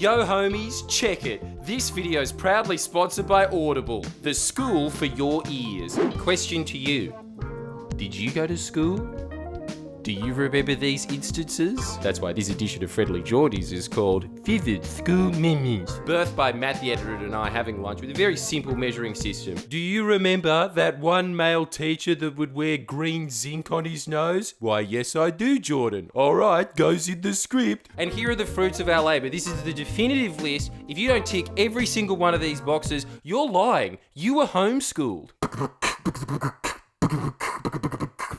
Yo homies, check it. This video is proudly sponsored by Audible, the school for your ears. Question to you. Did you go to school? Do you remember these instances? That's why this edition of Friendlyjordies is called Vivid School Memories. Birthed by Matt the editor and I having lunch with a very simple measuring system. Do you remember that one male teacher that would wear green zinc on his nose? Why, yes I do, Jordan. Alright, goes in the script. And here are the fruits of our labour. This is the definitive list. If you don't tick every single one of these boxes, you're lying. You were homeschooled.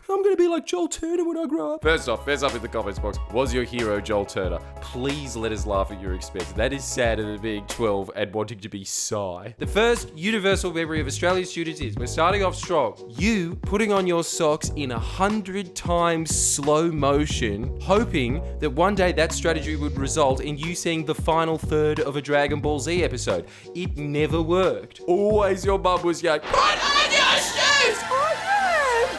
I'm gonna be like Joel Turner when I grow up. First off in the comments box, was your hero Joel Turner? Please let us laugh at your expense. That is sadder than being 12 and wanting to be Psy. The first universal memory of Australian students is, we're starting off strong, you putting on your socks in 100 times slow motion, hoping that one day that strategy would result in you seeing the final third of a Dragon Ball Z episode. It never worked. Always your mum was going, put on your shoes!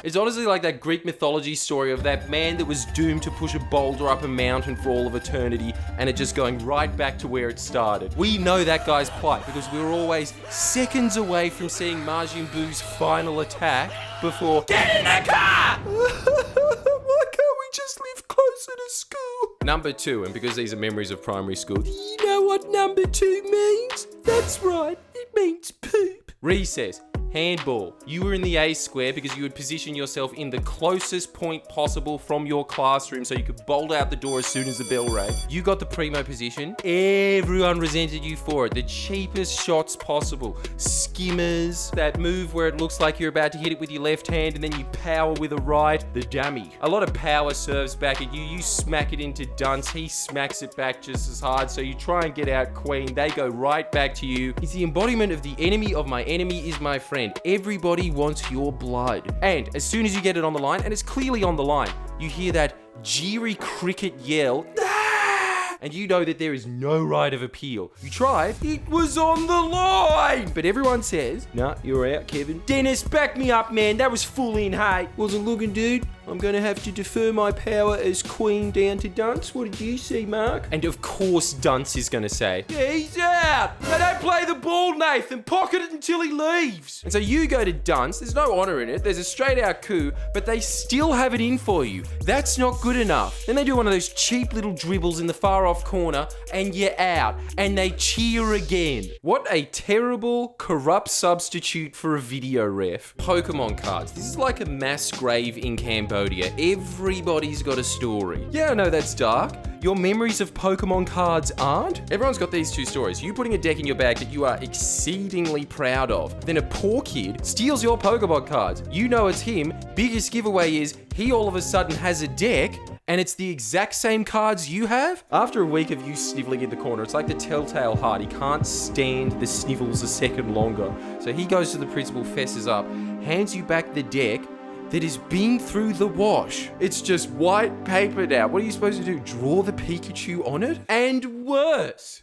It's honestly like that Greek mythology story of that man that was doomed to push a boulder up a mountain for all of eternity and it just going right back to where it started. We know that guy's plight because we were always seconds away from seeing Majin Buu's final attack before get in the car! Why can't we just live closer to school? Number 2, and because these are memories of primary school, do you know what number 2 means? That's right, it means poop. Recess. Handball. You were in the A square because you would position yourself in the closest point possible from your classroom so you could bolt out the door as soon as the bell rang. You got the primo position. Everyone resented you for it. The cheapest shots possible. Skimmers. That move where it looks like you're about to hit it with your left hand and then you power with a right. The dummy. A lot of power serves back at you. You smack it into dunce. He smacks it back just as hard. So you try and get out queen. They go right back to you. He's the embodiment of the enemy of my enemy is my friend. Everybody wants your blood. And as soon as you get it on the line, and it's clearly on the line, you hear that jeery cricket yell, "Ah!" And you know that there is no right of appeal. You tried, it was on the line! But everyone says, nah, you're out, Kevin. Dennis, back me up, man, that was full in, hey. Wasn't looking, dude. I'm gonna have to defer my power as queen down to Dunce. What did you see, Mark? And of course Dunce is gonna say, yeah, he's out! They don't play the ball, Nathan. Pocket it until he leaves. And so you go to Dunce. There's no honor in it. There's a straight out coup, but they still have it in for you. That's not good enough. Then they do one of those cheap little dribbles in the far off corner and you're out. And they cheer again. What a terrible, corrupt substitute for a video ref. Pokemon cards. This is like a mass grave in Cambodia. Everybody's got a story. Yeah, I know that's dark. Your memories of Pokemon cards aren't? Everyone's got these 2 stories. You putting a deck in your bag that you are exceedingly proud of. Then a poor kid steals your Pokemon cards. You know it's him. Biggest giveaway is he all of a sudden has a deck and it's the exact same cards you have? After a week of you sniveling in the corner, it's like the telltale heart. He can't stand the snivels a second longer. So he goes to the principal, fesses up, hands you back the deck that has been through the wash. It's just white paper now. What are you supposed to do? Draw the Pikachu on it? And worse.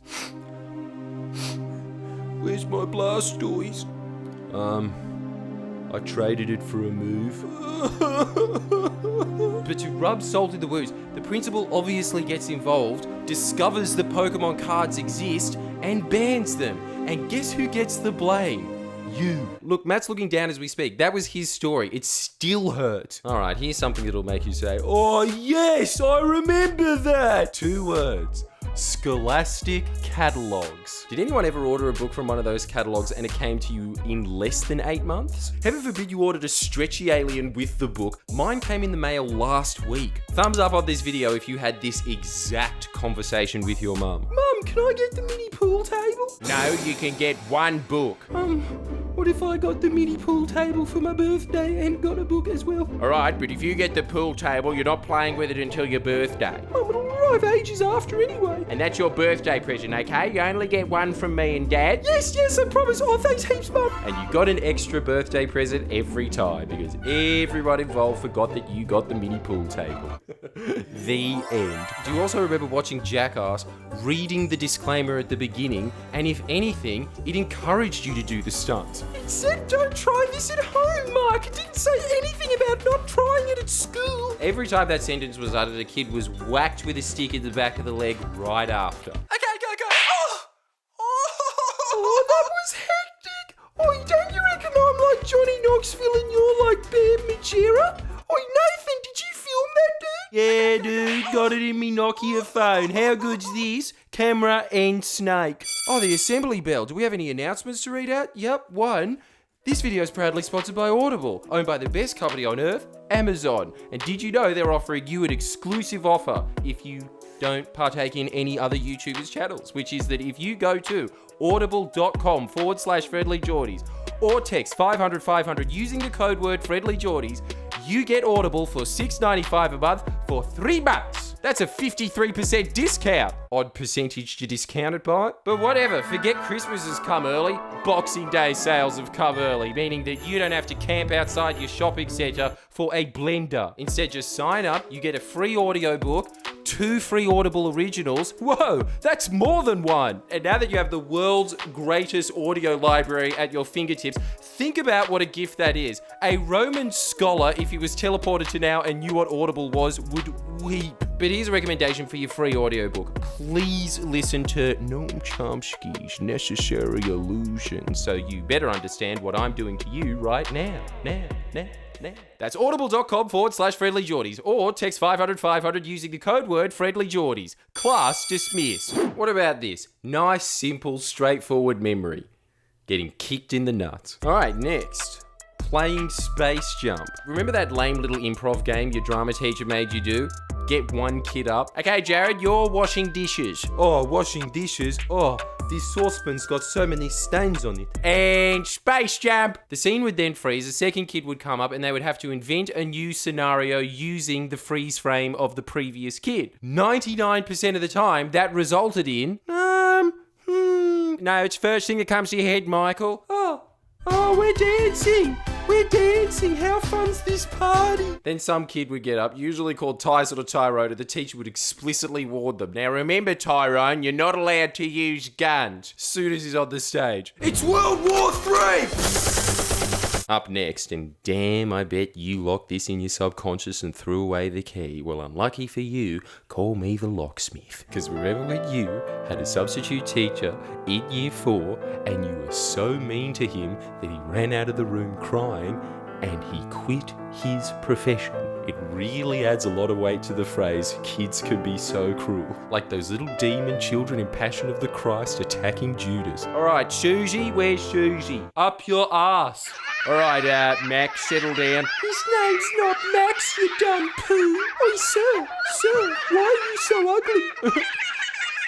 Where's my Blastoise? I traded it for a move. But to rub salt in the wounds, the principal obviously gets involved, discovers the Pokemon cards exist, and bans them. And guess who gets the blame? You. Look, Matt's looking down as we speak. That was his story. It still hurts. All right, here's something that'll make you say, oh yes, I remember that. 2 words. Scholastic catalogs. Did anyone ever order a book from one of those catalogs and it came to you in less than 8 months? Heaven forbid you ordered a stretchy alien with the book. Mine came in the mail last week. Thumbs up on this video if you had this exact conversation with your mum. Mum, can I get the mini pool table? No, you can get 1 book. What if I got the mini pool table for my birthday and got a book as well? Alright, but if you get the pool table, you're not playing with it until your birthday. Mum, it'll arrive ages after anyway. And that's your birthday present, okay? You only get 1 from me and Dad. Yes, I promise. Oh, thanks heaps, Mum. And you got an extra birthday present every time because everyone involved forgot that you got the mini pool table. The end. Do you also remember watching Jackass, reading the disclaimer at the beginning, and if anything, it encouraged you to do the stunts? It said don't try this at home, Mark. It didn't say anything about not trying it at school. Every time that sentence was uttered, a kid was whacked with a stick in the back of the leg right after. Okay, go. Oh! got it in me Nokia phone. How good's this? Camera and snake. Oh, the assembly bell. Do we have any announcements to read out? Yep, one. This video is proudly sponsored by Audible, owned by the best company on earth, Amazon. And did you know they're offering you an exclusive offer if you don't partake in any other YouTubers' channels, which is that if you go to audible.com/Friendlyjordies or text 500 500 using the code word Friendlyjordies, you get Audible for $6.95 a month for 3 months. That's a 53% discount. Odd percentage to discount it by. But whatever, forget Christmas has come early. Boxing Day sales have come early, meaning that you don't have to camp outside your shopping centre for a blender. Instead, just sign up, you get a free audiobook, 2 free Audible originals. Whoa, that's more than one. And now that you have the world's greatest audio library at your fingertips, think about what a gift that is. A Roman scholar, if he was teleported to now and knew what Audible was, would weep. But here's a recommendation for your free audiobook. Please listen to Noam Chomsky's Necessary Illusion, so you better understand what I'm doing to you right now. That's audible.com/Friendlyjordies or text 500 500 using the code word Friendlyjordies. Class dismissed. What about this? Nice, simple, straightforward memory. Getting kicked in the nuts. All right, next. Playing Space Jump. Remember that lame little improv game your drama teacher made you do? Get one kid up. Okay, Jared, you're washing dishes. Oh, washing dishes? Oh, this saucepan's got so many stains on it. And space jump. The scene would then freeze, a second kid would come up and they would have to invent a new scenario using the freeze frame of the previous kid. 99% of the time, that resulted in, no, it's first thing that comes to your head, Michael. Oh, we're dancing. We're dancing. How fun's this party? Then some kid would get up, usually called Tyson or Tyrone, and the teacher would explicitly warn them. Now remember, Tyrone, you're not allowed to use guns. Soon as he's on the stage. It's World War III! Up next, and damn, I bet you locked this in your subconscious and threw away the key. Well, unlucky for you, call me the locksmith. Because remember when you had a substitute teacher in year 4 and you were so mean to him that he ran out of the room crying and he quit his profession? It really adds a lot of weight to the phrase, kids can be so cruel. Like those little demon children in Passion of the Christ attacking Judas. All right, Susie, where's Susie? Up your ass. All right, Max, settle down. His name's not Max, you dumb poo. Oh, sir, why are you so ugly?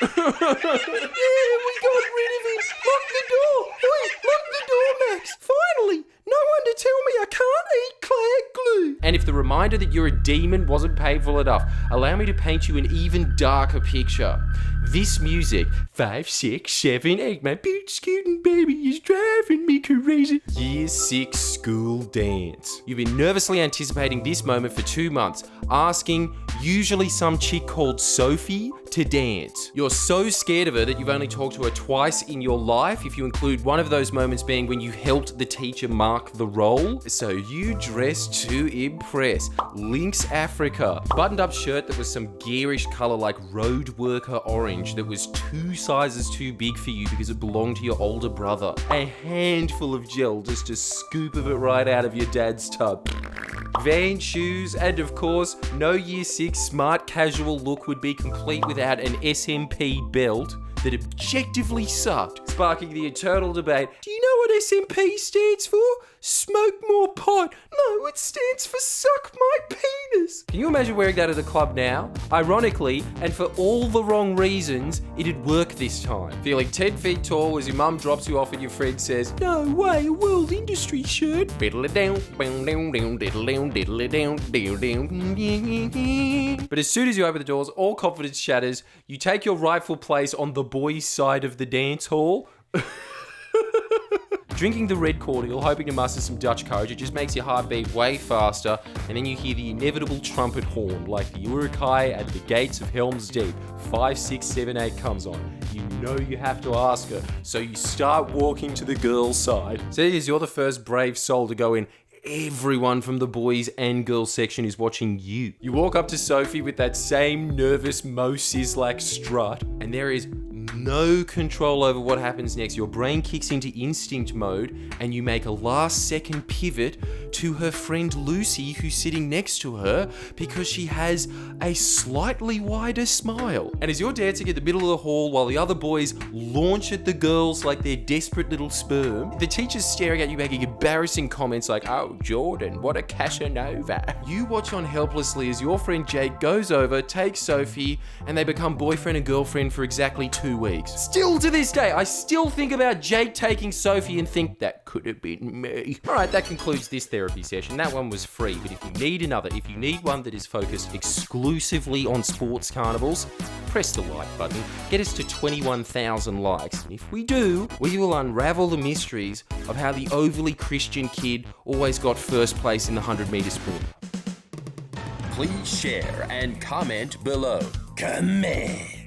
Yeah, we got rid of him. Lock the door. Oi, lock the door, Max. Finally, no one to tell me I can't eat clay glue. And if the reminder that you're a demon wasn't painful enough, allow me to paint you an even darker picture. This music, 5, 6, 7, 8, my boot scooting baby is driving me crazy. Year 6 school dance. You've been nervously anticipating this moment for 2 months, asking usually some chick called Sophie to dance. You're so scared of her that you've only talked to her twice in your life, if you include one of those moments being when you helped the teacher mark the roll. So you dressed to impress. Lynx Africa. Buttoned up shirt that was some garish color like road worker orange that was 2 sizes too big for you because it belonged to your older brother. A handful of gel, just a scoop of it right out of your dad's tub. Van shoes, and of course, no year 6 smart casual look would be complete without an SMP belt that objectively sucked, sparking the eternal debate. Do you know what SMP stands for? Smoke more pot. No, it stands for suck my penis. Can you imagine wearing that at a club now? Ironically, and for all the wrong reasons, it'd work this time. Feeling 10 feet tall as your mum drops you off and your friend says, no way, a world industry shirt. But as soon as you open the doors, all confidence shatters. You take your rightful place on the boys' side of the dance hall. Drinking the red cordial, hoping to muster some Dutch courage, it just makes your heart beat way faster, and then you hear the inevitable trumpet horn, like the Urukai at the gates of Helm's Deep. 5, 6, 7, 8 comes on. You know you have to ask her, so you start walking to the girls' side. Seeing as you're the first brave soul to go in, everyone from the boys and girls section is watching you. You walk up to Sophie with that same nervous Mo Sislak strut, and there is with no control over what happens next. Your brain kicks into instinct mode and you make a last second pivot to her friend Lucy, who's sitting next to her because she has a slightly wider smile. And as you're dancing in the middle of the hall while the other boys launch at the girls like they're desperate little sperm, the teacher's staring at you making embarrassing comments like, "Oh, Jordan, what a Casanova." You watch on helplessly as your friend Jake goes over, takes Sophie, and they become boyfriend and girlfriend for exactly 2 weeks. Still to this day, I still think about Jake taking Sophie and think that could have been me. Alright, that concludes this therapy session. That one was free, but if you need another, if you need one that is focused exclusively on sports carnivals, press the like button. Get us to 21,000 likes. And if we do, we will unravel the mysteries of how the overly Christian kid always got first place in the 100-meter sprint. Please share and comment below. Comment.